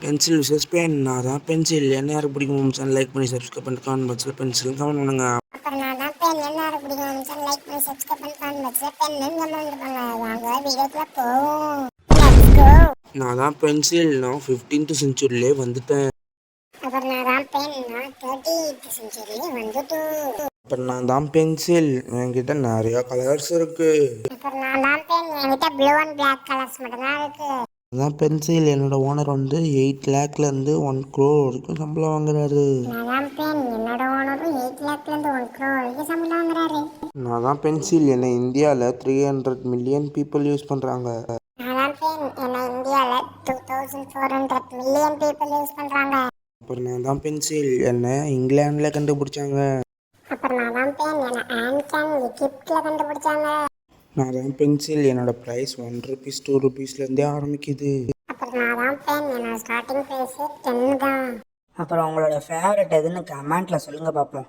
Pencil versus pen. நான் தான் pencil. என்ன யாருக்கு பிடிக்கும் சேனல் லைக் பண்ணி சப்ஸ்கிரைப் பண்ணி கமெண்ட் பாக்ஸில் பென்சில் கமெண்ட் பண்ணுங்க. அப்புறம் நான் தான் பென். என்ன யாருக்கு பிடிக்கும் சேனல் லைக் பண்ணி சப்ஸ்கிரைப் பண்ணி கமெண்ட் பாக்ஸில் பென்னு கமெண்ட் பண்ணுங்க. வாங்க வீடியோக்குள்ள போவோம். Let's go. நான் தான் பென்சில். நான் 15th செஞ்சுரியிலே வந்துட்டேன். அப்புறம் நான் தான் பென். நான் 30th செஞ்சுரியிலே வந்துட்டோம். அப்புறம் நான் தான் பென்சில். என்கிட்ட நிறையா கலர்ஸ் இருக்கு. அப்புறம் நான் தான் பென். என்கிட்ட ப்ளூ அண்ட் பிளாக் கலர்ஸ் மட்டும்தான் இருக்கு. அதான் பென்சில். என்னோட ஓனர் வந்து 8 lakhலேருந்து 1 crore வரைக்கும் சம்பளம் வாங்குறாரு. நான் தான் பென். என்னோட ஓனரும் 8 lakhலேருந்து 1 crore வரைக்கும் சம்பளம் வாங்குறாரு. நான் தான் பென்சில். என்னை இந்தியாவில் 300 million people யூஸ் பண்ணுறாங்க. நான் தான் பென். என்னை இந்தியாவில் 2400 million people யூஸ் பண்ணுறாங்க. அப்புறம் நான் தான் பென்சில். என்னை இங்கிலாண்டில் கண்டுபிடிச்சாங்க. அப்புறம் நான் தான் பென். என்னை ஆன்சன் எகிப்தில் கண்டுபிடிச்சாங்க. நான் தான் பென்சில். என்னோட ப்ரைஸ் 1 rupees 2 rupeesலேருந்தே ஆரம்பிக்குது. அப்புறம் நான் தான் பென். என்னோட ஸ்டார்டிங் ப்ரைஸு 10 தான். அப்புறம் உங்களோட ஃபேவரட் எதுன்னு கமெண்ட்டில் சொல்லுங்கள் பார்ப்போம்.